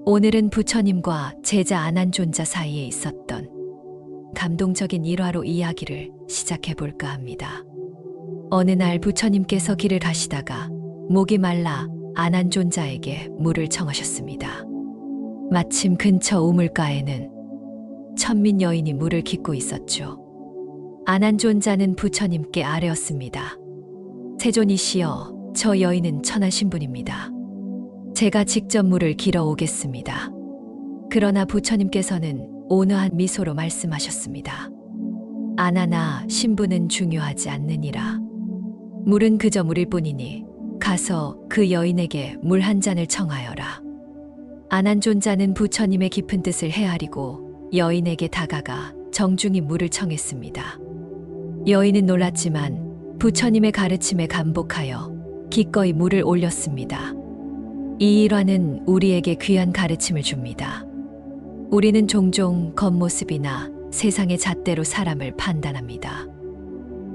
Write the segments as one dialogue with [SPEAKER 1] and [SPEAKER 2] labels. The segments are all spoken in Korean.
[SPEAKER 1] 오늘은 부처님과 제자 아난존자 사이에 있었던 감동적인 일화로 이야기를 시작해 볼까 합니다. 어느 날 부처님께서 길을 가시다가 목이 말라 아난존자에게 물을 청하셨습니다. 마침 근처 우물가에는 천민 여인이 물을 깃고 있었죠. 아난존자는 부처님께 아뢰었습니다. 세존이시여, 저 여인은 천한 신분입니다. 제가 직접 물을 길어 오겠습니다. 그러나 부처님께서는 온화한 미소로 말씀하셨습니다. 아나나, 신분은 중요하지 않느니라. 물은 그저 물일 뿐이니 가서 그 여인에게 물 한 잔을 청하여라. 아난존자는 부처님의 깊은 뜻을 헤아리고 여인에게 다가가 정중히 물을 청했습니다. 여인은 놀랐지만 부처님의 가르침에 감복하여 기꺼이 물을 올렸습니다. 이 일화는 우리에게 귀한 가르침을 줍니다. 우리는 종종 겉모습이나 세상의 잣대로 사람을 판단합니다.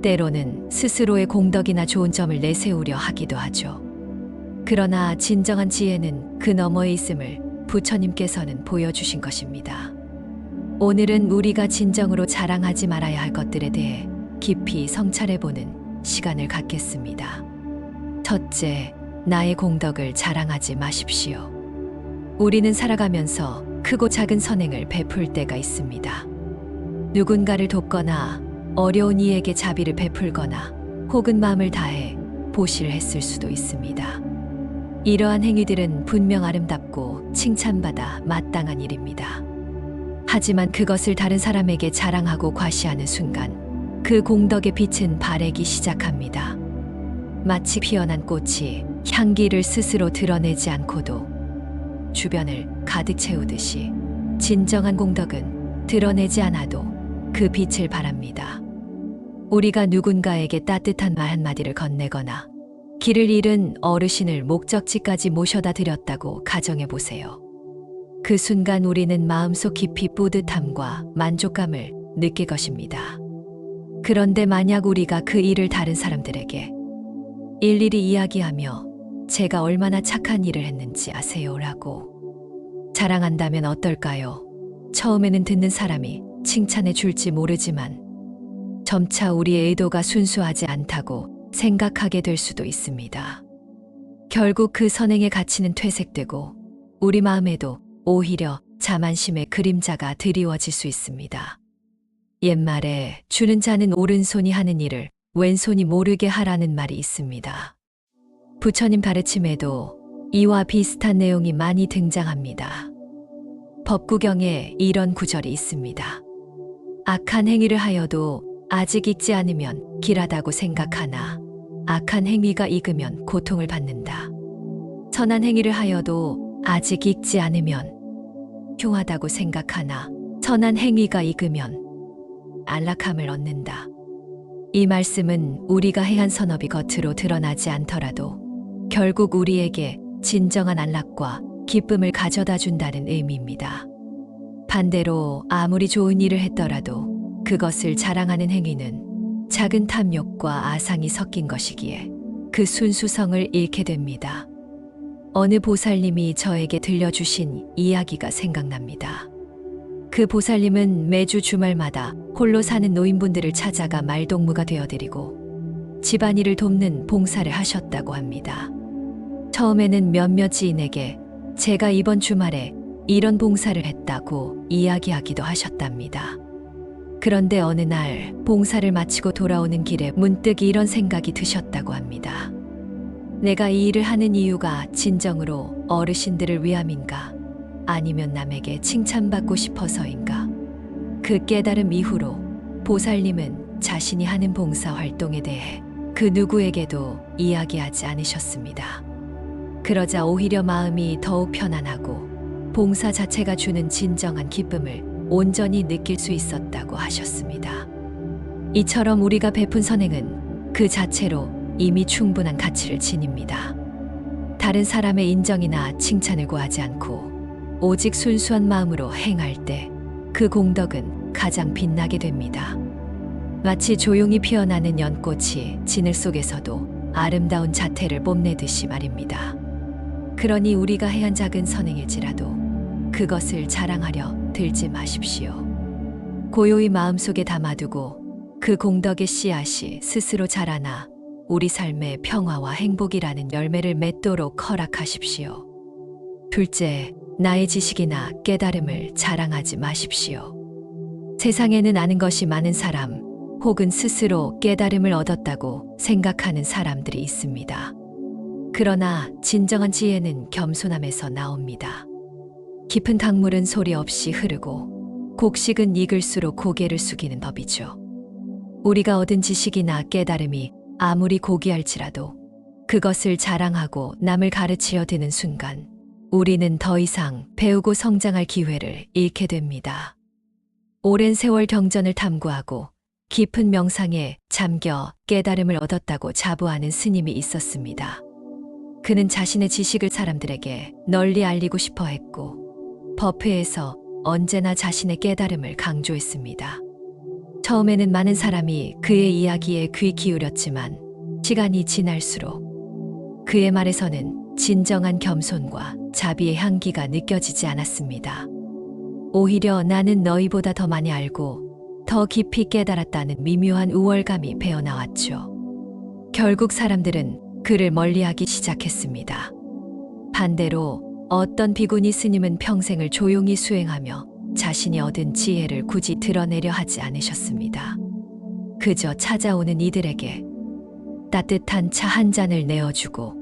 [SPEAKER 1] 때로는 스스로의 공덕이나 좋은 점을 내세우려 하기도 하죠. 그러나 진정한 지혜는 그 너머에 있음을 부처님께서는 보여주신 것입니다. 오늘은 우리가 진정으로 자랑하지 말아야 할 것들에 대해 깊이 성찰해보는 시간을 갖겠습니다. 첫째, 나의 공덕을 자랑하지 마십시오. 우리는 살아가면서 크고 작은 선행을 베풀 때가 있습니다. 누군가를 돕거나 어려운 이에게 자비를 베풀거나 혹은 마음을 다해 보시를 했을 수도 있습니다. 이러한 행위들은 분명 아름답고 칭찬받아 마땅한 일입니다. 하지만 그것을 다른 사람에게 자랑하고 과시하는 순간 그 공덕의 빛은 바래기 시작합니다. 마치 피어난 꽃이 향기를 스스로 드러내지 않고도 주변을 가득 채우듯이 진정한 공덕은 드러내지 않아도 그 빛을 발합니다. 우리가 누군가에게 따뜻한 말 한마디를 건네거나 길을 잃은 어르신을 목적지까지 모셔다 드렸다고 가정해 보세요. 그 순간 우리는 마음속 깊이 뿌듯함과 만족감을 느낄 것입니다. 그런데 만약 우리가 그 일을 다른 사람들에게 일일이 이야기하며 제가 얼마나 착한 일을 했는지 아세요라고 자랑한다면 어떨까요? 처음에는 듣는 사람이 칭찬해 줄지 모르지만 점차 우리의 의도가 순수하지 않다고 생각하게 될 수도 있습니다. 결국 그 선행의 가치는 퇴색되고 우리 마음에도 오히려 자만심의 그림자가 드리워질 수 있습니다. 옛말에 주는 자는 오른손이 하는 일을 왼손이 모르게 하라는 말이 있습니다. 부처님 가르침에도 이와 비슷한 내용이 많이 등장합니다. 법구경에 이런 구절이 있습니다. 악한 행위를 하여도 아직 익지 않으면 길하다고 생각하나 악한 행위가 익으면 고통을 받는다. 선한 행위를 하여도 아직 익지 않으면 흉하다고 생각하나 선한 행위가 익으면 안락함을 얻는다. 이 말씀은 우리가 해한 선업이 겉으로 드러나지 않더라도 결국 우리에게 진정한 안락과 기쁨을 가져다 준다는 의미입니다. 반대로 아무리 좋은 일을 했더라도 그것을 자랑하는 행위는 작은 탐욕과 아상이 섞인 것이기에 그 순수성을 잃게 됩니다. 어느 보살님이 저에게 들려주신 이야기가 생각납니다. 그 보살님은 매주 주말마다 홀로 사는 노인분들을 찾아가 말동무가 되어드리고 집안일을 돕는 봉사를 하셨다고 합니다. 처음에는 몇몇 지인에게 제가 이번 주말에 이런 봉사를 했다고 이야기하기도 하셨답니다. 그런데 어느 날 봉사를 마치고 돌아오는 길에 문득 이런 생각이 드셨다고 합니다. 내가 이 일을 하는 이유가 진정으로 어르신들을 위함인가? 아니면 남에게 칭찬받고 싶어서인가? 그 깨달음 이후로 보살님은 자신이 하는 봉사 활동에 대해 그 누구에게도 이야기하지 않으셨습니다. 그러자 오히려 마음이 더욱 편안하고 봉사 자체가 주는 진정한 기쁨을 온전히 느낄 수 있었다고 하셨습니다. 이처럼 우리가 베푼 선행은 그 자체로 이미 충분한 가치를 지닙니다. 다른 사람의 인정이나 칭찬을 구하지 않고 오직 순수한 마음으로 행할 때 그 공덕은 가장 빛나게 됩니다. 마치 조용히 피어나는 연꽃이 진을 속에서도 아름다운 자태를 뽐내듯이 말입니다. 그러니 우리가 해한 작은 선행일지라도 그것을 자랑하려 들지 마십시오. 고요히 마음속에 담아두고 그 공덕의 씨앗이 스스로 자라나 우리 삶의 평화와 행복이라는 열매를 맺도록 허락하십시오. 둘째, 나의 지식이나 깨달음을 자랑하지 마십시오. 세상에는 아는 것이 많은 사람, 혹은 스스로 깨달음을 얻었다고 생각하는 사람들이 있습니다. 그러나 진정한 지혜는 겸손함에서 나옵니다. 깊은 강물은 소리 없이 흐르고 곡식은 익을수록 고개를 숙이는 법이죠. 우리가 얻은 지식이나 깨달음이 아무리 고귀할지라도 그것을 자랑하고 남을 가르치려 드는 순간 우리는 더 이상 배우고 성장할 기회를 잃게 됩니다. 오랜 세월 경전을 탐구하고 깊은 명상에 잠겨 깨달음을 얻었다고 자부하는 스님이 있었습니다. 그는 자신의 지식을 사람들에게 널리 알리고 싶어 했고 법회에서 언제나 자신의 깨달음을 강조했습니다. 처음에는 많은 사람이 그의 이야기에 귀 기울였지만 시간이 지날수록 그의 말에서는 진정한 겸손과 자비의 향기가 느껴지지 않았습니다. 오히려 나는 너희보다 더 많이 알고 더 깊이 깨달았다는 미묘한 우월감이 배어나왔죠. 결국 사람들은 그를 멀리하기 시작했습니다. 반대로 어떤 비구니 스님은 평생을 조용히 수행하며 자신이 얻은 지혜를 굳이 드러내려 하지 않으셨습니다. 그저 찾아오는 이들에게 따뜻한 차 한 잔을 내어주고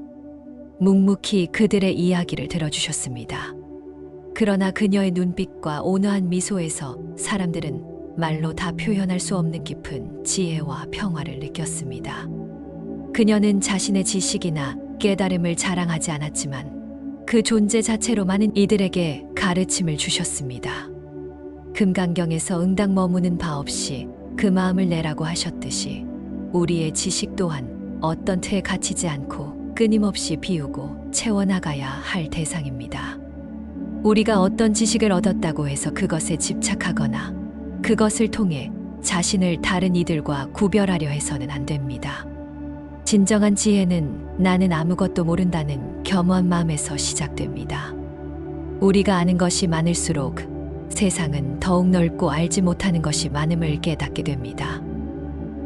[SPEAKER 1] 묵묵히 그들의 이야기를 들어주셨습니다. 그러나 그녀의 눈빛과 온화한 미소에서 사람들은 말로 다 표현할 수 없는 깊은 지혜와 평화를 느꼈습니다. 그녀는 자신의 지식이나 깨달음을 자랑하지 않았지만 그 존재 자체로 많은 이들에게 가르침을 주셨습니다. 금강경에서 응당 머무는 바 없이 그 마음을 내라고 하셨듯이 우리의 지식 또한 어떤 틀에 갇히지 않고 끊임없이 비우고 채워나가야 할 대상입니다. 우리가 어떤 지식을 얻었다고 해서 그것에 집착하거나 그것을 통해 자신을 다른 이들과 구별하려 해서는 안 됩니다. 진정한 지혜는 나는 아무것도 모른다는 겸허한 마음에서 시작됩니다. 우리가 아는 것이 많을수록 세상은 더욱 넓고 알지 못하는 것이 많음을 깨닫게 됩니다.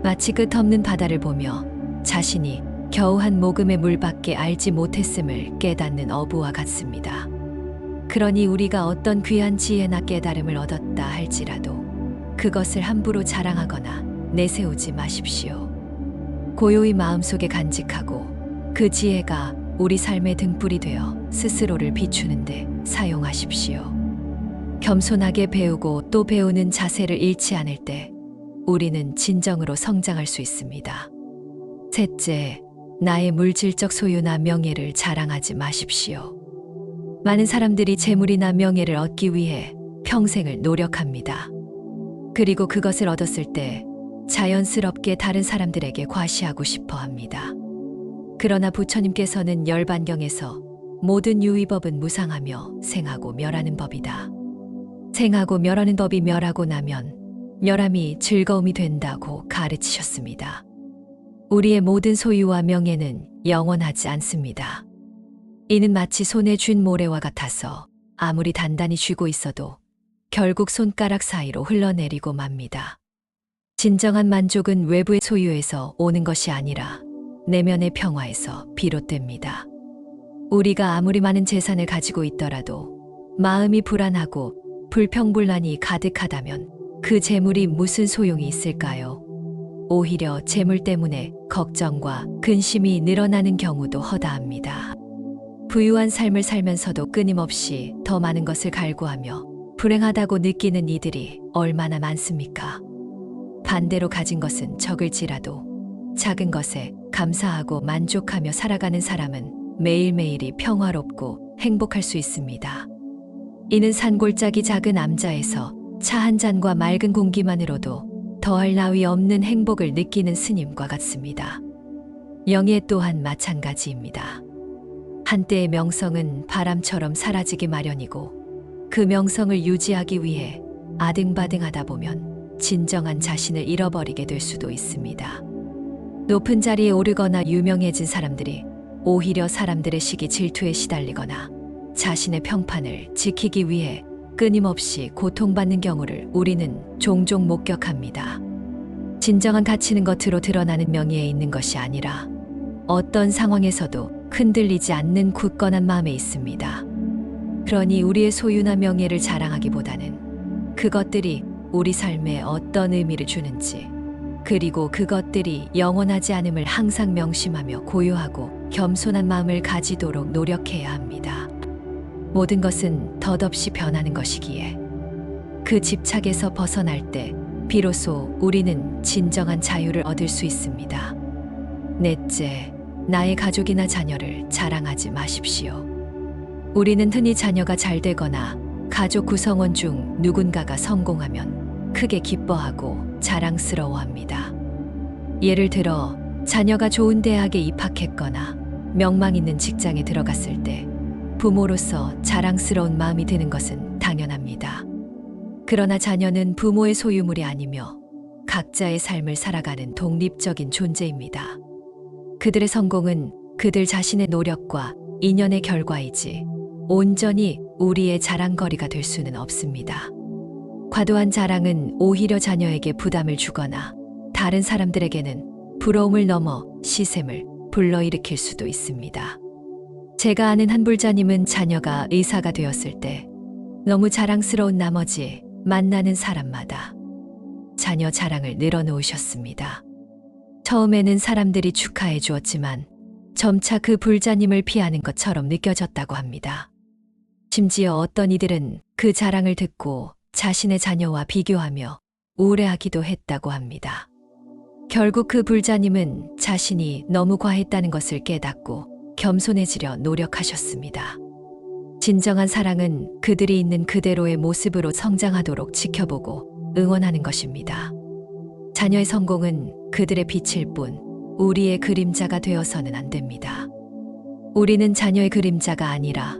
[SPEAKER 1] 마치 끝없는 바다를 보며 자신이 겨우 한 모금의 물밖에 알지 못했음을 깨닫는 어부와 같습니다. 그러니 우리가 어떤 귀한 지혜나 깨달음을 얻었다 할지라도 그것을 함부로 자랑하거나 내세우지 마십시오. 고요히 마음속에 간직하고 그 지혜가 우리 삶의 등불이 되어 스스로를 비추는데 사용하십시오. 겸손하게 배우고 또 배우는 자세를 잃지 않을 때 우리는 진정으로 성장할 수 있습니다. 셋째, 나의 물질적 소유나 명예를 자랑하지 마십시오. 많은 사람들이 재물이나 명예를 얻기 위해 평생을 노력합니다. 그리고 그것을 얻었을 때 자연스럽게 다른 사람들에게 과시하고 싶어 합니다. 그러나 부처님께서는 열반경에서 모든 유의법은 무상하며 생하고 멸하는 법이다. 생하고 멸하는 법이 멸하고 나면 멸함이 즐거움이 된다고 가르치셨습니다. 우리의 모든 소유와 명예는 영원하지 않습니다. 이는 마치 손에 쥔 모래와 같아서 아무리 단단히 쥐고 있어도 결국 손가락 사이로 흘러내리고 맙니다. 진정한 만족은 외부의 소유에서 오는 것이 아니라 내면의 평화에서 비롯됩니다. 우리가 아무리 많은 재산을 가지고 있더라도 마음이 불안하고 불평불란이 가득하다면 그 재물이 무슨 소용이 있을까요? 오히려 재물 때문에 걱정과 근심이 늘어나는 경우도 허다합니다. 부유한 삶을 살면서도 끊임없이 더 많은 것을 갈구하며 불행하다고 느끼는 이들이 얼마나 많습니까? 반대로 가진 것은 적을지라도 작은 것에 감사하고 만족하며 살아가는 사람은 매일매일이 평화롭고 행복할 수 있습니다. 이는 산골짜기 작은 암자에서 차 한 잔과 맑은 공기만으로도 더할 나위 없는 행복을 느끼는 스님과 같습니다. 명예 또한 마찬가지입니다. 한때의 명성은 바람처럼 사라지기 마련이고 그 명성을 유지하기 위해 아등바등하다 보면 진정한 자신을 잃어버리게 될 수도 있습니다. 높은 자리에 오르거나 유명해진 사람들이 오히려 사람들의 시기 질투에 시달리거나 자신의 평판을 지키기 위해 끊임없이 고통받는 경우를 우리는 종종 목격합니다. 진정한 가치는 겉으로 드러나는 명예에 있는 것이 아니라 어떤 상황에서도 흔들리지 않는 굳건한 마음에 있습니다. 그러니 우리의 소유나 명예를 자랑하기보다는 그것들이 우리 삶에 어떤 의미를 주는지, 그리고 그것들이 영원하지 않음을 항상 명심하며 고요하고 겸손한 마음을 가지도록 노력해야 합니다. 모든 것은 덧없이 변하는 것이기에 그 집착에서 벗어날 때 비로소 우리는 진정한 자유를 얻을 수 있습니다. 넷째, 나의 가족이나 자녀를 자랑하지 마십시오. 우리는 흔히 자녀가 잘 되거나 가족 구성원 중 누군가가 성공하면 크게 기뻐하고 자랑스러워합니다. 예를 들어 자녀가 좋은 대학에 입학했거나 명망 있는 직장에 들어갔을 때 부모로서 자랑스러운 마음이 드는 것은 당연합니다. 그러나 자녀는 부모의 소유물이 아니며 각자의 삶을 살아가는 독립적인 존재입니다. 그들의 성공은 그들 자신의 노력과 인연의 결과이지 온전히 우리의 자랑거리가 될 수는 없습니다. 과도한 자랑은 오히려 자녀에게 부담을 주거나 다른 사람들에게는 부러움을 넘어 시샘을 불러일으킬 수도 있습니다. 제가 아는 한 불자님은 자녀가 의사가 되었을 때 너무 자랑스러운 나머지 만나는 사람마다 자녀 자랑을 늘어놓으셨습니다. 처음에는 사람들이 축하해 주었지만 점차 그 불자님을 피하는 것처럼 느껴졌다고 합니다. 심지어 어떤 이들은 그 자랑을 듣고 자신의 자녀와 비교하며 우울해하기도 했다고 합니다. 결국 그 불자님은 자신이 너무 과했다는 것을 깨닫고 겸손해지려 노력하셨습니다. 진정한 사랑은 그들이 있는 그대로의 모습으로 성장하도록 지켜보고 응원하는 것입니다. 자녀의 성공은 그들의 빛일 뿐 우리의 그림자가 되어서는 안 됩니다. 우리는 자녀의 그림자가 아니라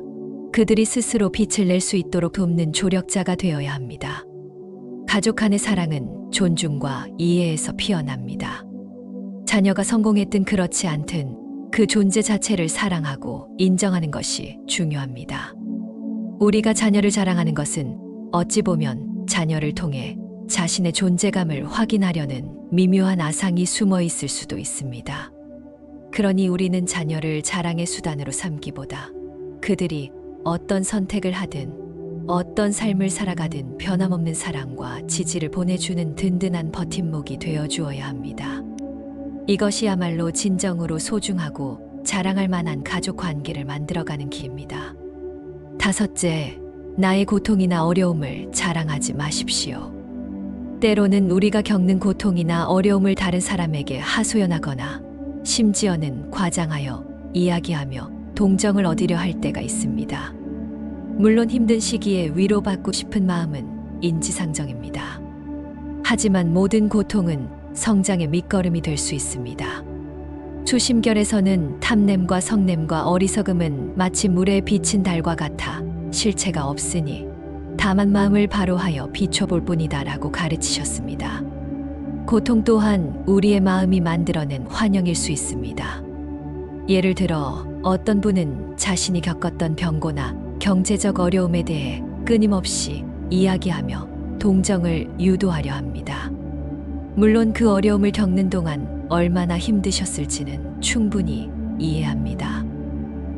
[SPEAKER 1] 그들이 스스로 빛을 낼 수 있도록 돕는 조력자가 되어야 합니다. 가족 간의 사랑은 존중과 이해에서 피어납니다. 자녀가 성공했든 그렇지 않든 그 존재 자체를 사랑하고 인정하는 것이 중요합니다. 우리가 자녀를 자랑하는 것은 어찌 보면 자녀를 통해 자신의 존재감을 확인하려는 미묘한 아상이 숨어 있을 수도 있습니다. 그러니 우리는 자녀를 자랑의 수단으로 삼기보다 그들이 어떤 선택을 하든 어떤 삶을 살아가든 변함없는 사랑과 지지를 보내주는 든든한 버팀목이 되어주어야 합니다. 이것이야말로 진정으로 소중하고 자랑할 만한 가족 관계를 만들어가는 길입니다. 다섯째, 나의 고통이나 어려움을 자랑하지 마십시오. 때로는 우리가 겪는 고통이나 어려움을 다른 사람에게 하소연하거나 심지어는 과장하여 이야기하며 동정을 얻으려 할 때가 있습니다. 물론 힘든 시기에 위로받고 싶은 마음은 인지상정입니다. 하지만 모든 고통은 성장의 밑거름이 될 수 있습니다. 초심결에서는 탐냄과 성냄과 어리석음은 마치 물에 비친 달과 같아 실체가 없으니 다만 마음을 바로하여 비춰볼 뿐이다라고 가르치셨습니다. 고통 또한 우리의 마음이 만들어낸 환영일 수 있습니다. 예를 들어 어떤 분은 자신이 겪었던 병고나 경제적 어려움에 대해 끊임없이 이야기하며 동정을 유도하려 합니다. 물론 그 어려움을 겪는 동안 얼마나 힘드셨을지는 충분히 이해합니다.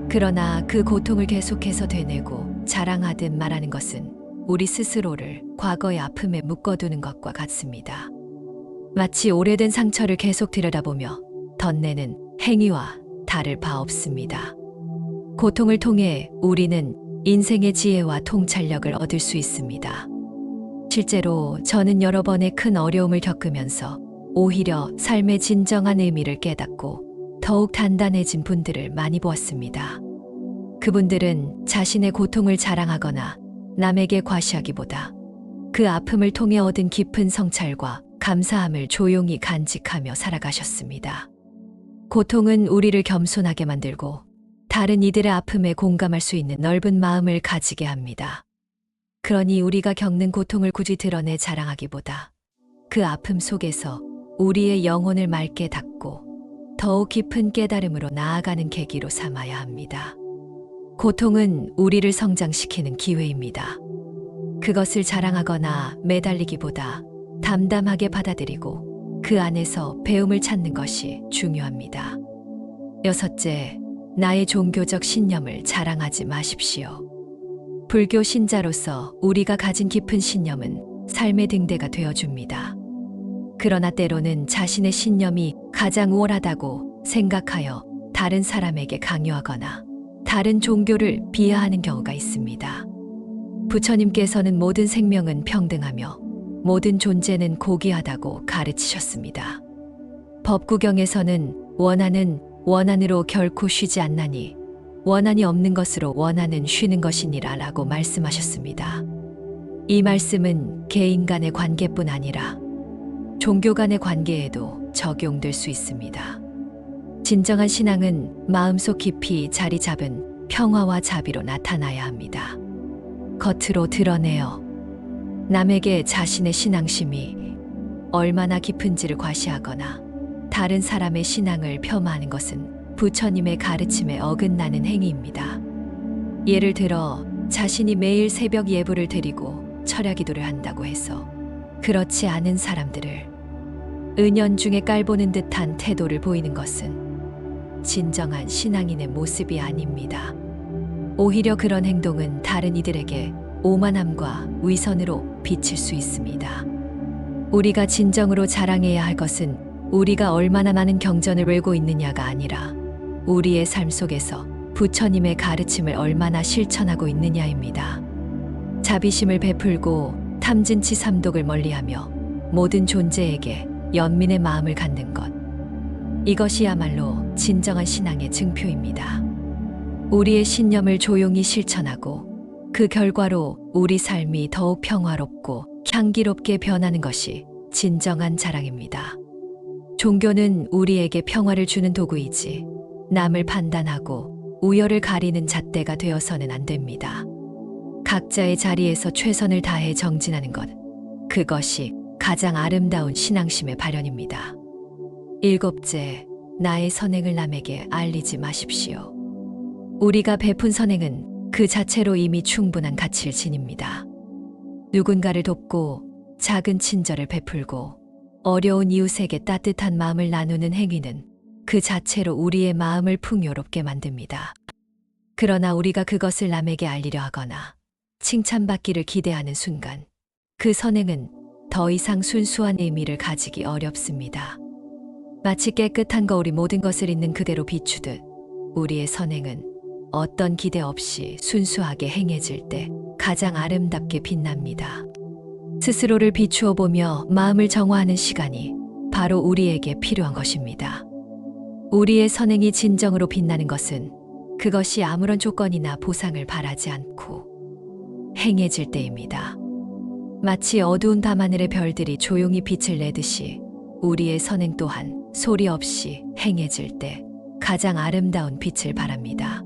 [SPEAKER 1] 그러나 그 고통을 계속해서 되뇌고 자랑하듯 말하는 것은 우리 스스로를 과거의 아픔에 묶어두는 것과 같습니다. 마치 오래된 상처를 계속 들여다보며 덧내는 행위와 다를 바 없습니다. 고통을 통해 우리는 인생의 지혜와 통찰력을 얻을 수 있습니다. 실제로 저는 여러 번의 큰 어려움을 겪으면서 오히려 삶의 진정한 의미를 깨닫고 더욱 단단해진 분들을 많이 보았습니다. 그분들은 자신의 고통을 자랑하거나 남에게 과시하기보다 그 아픔을 통해 얻은 깊은 성찰과 감사함을 조용히 간직하며 살아가셨습니다. 고통은 우리를 겸손하게 만들고 다른 이들의 아픔에 공감할 수 있는 넓은 마음을 가지게 합니다. 그러니 우리가 겪는 고통을 굳이 드러내 자랑하기보다 그 아픔 속에서 우리의 영혼을 맑게 닦고 더욱 깊은 깨달음으로 나아가는 계기로 삼아야 합니다. 고통은 우리를 성장시키는 기회입니다. 그것을 자랑하거나 매달리기보다 담담하게 받아들이고 그 안에서 배움을 찾는 것이 중요합니다. 여섯째, 나의 종교적 신념을 자랑하지 마십시오. 불교 신자로서 우리가 가진 깊은 신념은 삶의 등대가 되어줍니다. 그러나 때로는 자신의 신념이 가장 우월하다고 생각하여 다른 사람에게 강요하거나 다른 종교를 비하하는 경우가 있습니다. 부처님께서는 모든 생명은 평등하며 모든 존재는 고귀하다고 가르치셨습니다. 법구경에서는 원한은 원한으로 결코 쉬지 않나니 원한이 없는 것으로 원한은 쉬는 것이니라 라고 말씀하셨습니다. 이 말씀은 개인 간의 관계뿐 아니라 종교 간의 관계에도 적용될 수 있습니다. 진정한 신앙은 마음속 깊이 자리 잡은 평화와 자비로 나타나야 합니다. 겉으로 드러내어 남에게 자신의 신앙심이 얼마나 깊은지를 과시하거나 다른 사람의 신앙을 폄하하는 것은 부처님의 가르침에 어긋나는 행위입니다. 예를 들어 자신이 매일 새벽 예불을 드리고 철야 기도를 한다고 해서 그렇지 않은 사람들을 은연중에 깔보는 듯한 태도를 보이는 것은 진정한 신앙인의 모습이 아닙니다. 오히려 그런 행동은 다른 이들에게 오만함과 위선으로 비칠 수 있습니다. 우리가 진정으로 자랑해야 할 것은 우리가 얼마나 많은 경전을 외우고 있느냐가 아니라 우리의 삶 속에서 부처님의 가르침을 얼마나 실천하고 있느냐입니다. 자비심을 베풀고 탐진치 삼독을 멀리하며 모든 존재에게 연민의 마음을 갖는 것. 이것이야말로 진정한 신앙의 증표입니다. 우리의 신념을 조용히 실천하고 그 결과로 우리 삶이 더욱 평화롭고 향기롭게 변하는 것이 진정한 자랑입니다. 종교는 우리에게 평화를 주는 도구이지 남을 판단하고 우열을 가리는 잣대가 되어서는 안 됩니다. 각자의 자리에서 최선을 다해 정진하는 것, 그것이 가장 아름다운 신앙심의 발현입니다. 일곱째, 나의 선행을 남에게 알리지 마십시오. 우리가 베푼 선행은 그 자체로 이미 충분한 가치를 지닙니다. 누군가를 돕고 작은 친절을 베풀고 어려운 이웃에게 따뜻한 마음을 나누는 행위는 그 자체로 우리의 마음을 풍요롭게 만듭니다. 그러나 우리가 그것을 남에게 알리려 하거나 칭찬받기를 기대하는 순간 그 선행은 더 이상 순수한 의미를 가지기 어렵습니다. 마치 깨끗한 거울이 모든 것을 있는 그대로 비추듯 우리의 선행은 어떤 기대 없이 순수하게 행해질 때 가장 아름답게 빛납니다. 스스로를 비추어 보며 마음을 정화하는 시간이 바로 우리에게 필요한 것입니다. 우리의 선행이 진정으로 빛나는 것은 그것이 아무런 조건이나 보상을 바라지 않고 행해질 때입니다. 마치 어두운 밤하늘의 별들이 조용히 빛을 내듯이 우리의 선행 또한 소리 없이 행해질 때 가장 아름다운 빛을 발합니다.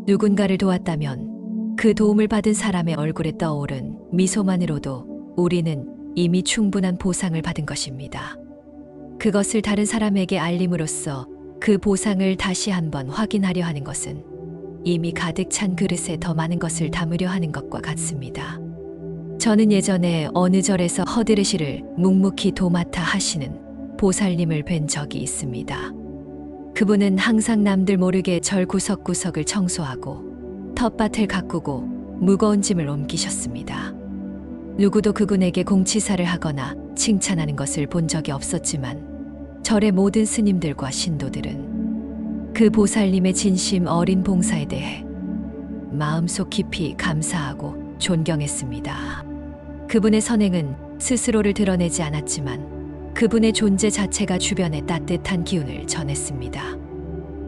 [SPEAKER 1] 누군가를 도왔다면 그 도움을 받은 사람의 얼굴에 떠오른 미소만으로도 우리는 이미 충분한 보상을 받은 것입니다. 그것을 다른 사람에게 알림으로써 그 보상을 다시 한번 확인하려 하는 것은 이미 가득 찬 그릇에 더 많은 것을 담으려 하는 것과 같습니다. 저는 예전에 어느 절에서 허드레시를 묵묵히 도맡아 하시는 보살님을 뵌 적이 있습니다. 그분은 항상 남들 모르게 절 구석구석을 청소하고 텃밭을 가꾸고 무거운 짐을 옮기셨습니다. 누구도 그분에게 공치사를 하거나 칭찬하는 것을 본 적이 없었지만 절의 모든 스님들과 신도들은 그 보살님의 진심 어린 봉사에 대해 마음속 깊이 감사하고 존경했습니다. 그분의 선행은 스스로를 드러내지 않았지만 그분의 존재 자체가 주변에 따뜻한 기운을 전했습니다.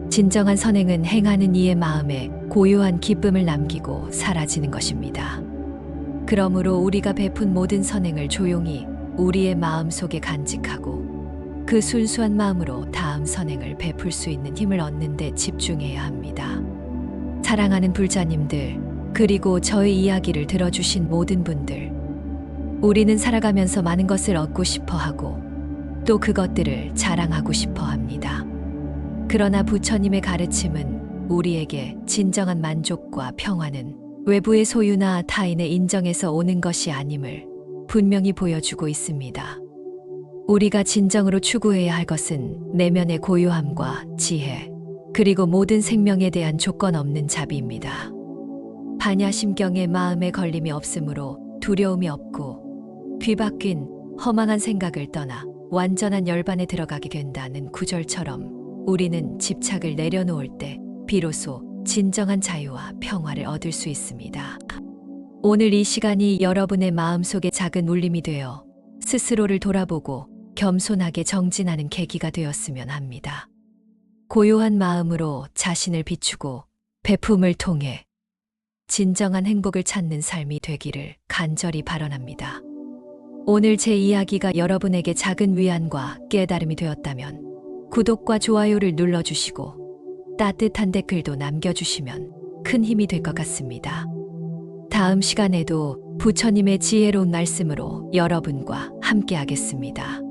[SPEAKER 1] 진정한 선행은 행하는 이의 마음에 고요한 기쁨을 남기고 사라지는 것입니다. 그러므로 우리가 베푼 모든 선행을 조용히 우리의 마음 속에 간직하고 그 순수한 마음으로 다음 선행을 베풀 수 있는 힘을 얻는 데 집중해야 합니다. 사랑하는 불자님들, 그리고 저의 이야기를 들어주신 모든 분들, 우리는 살아가면서 많은 것을 얻고 싶어 하고 또 그것들을 자랑하고 싶어 합니다. 그러나 부처님의 가르침은 우리에게 진정한 만족과 평화는 외부의 소유나 타인의 인정에서 오는 것이 아님을 분명히 보여주고 있습니다. 우리가 진정으로 추구해야 할 것은 내면의 고요함과 지혜, 그리고 모든 생명에 대한 조건 없는 자비입니다. 반야심경에 마음에 걸림이 없으므로 두려움이 없고 뒤바뀐 허망한 생각을 떠나 완전한 열반에 들어가게 된다는 구절처럼 우리는 집착을 내려놓을 때 비로소 진정한 자유와 평화를 얻을 수 있습니다. 오늘 이 시간이 여러분의 마음속에 작은 울림이 되어 스스로를 돌아보고 겸손하게 정진하는 계기가 되었으면 합니다. 고요한 마음으로 자신을 비추고 베품을 통해 진정한 행복을 찾는 삶이 되기를 간절히 발언합니다. 오늘 제 이야기가 여러분에게 작은 위안과 깨달음이 되었다면 구독과 좋아요를 눌러주시고 따뜻한 댓글도 남겨주시면 큰 힘이 될 것 같습니다. 다음 시간에도 부처님의 지혜로운 말씀으로 여러분과 함께 하겠습니다.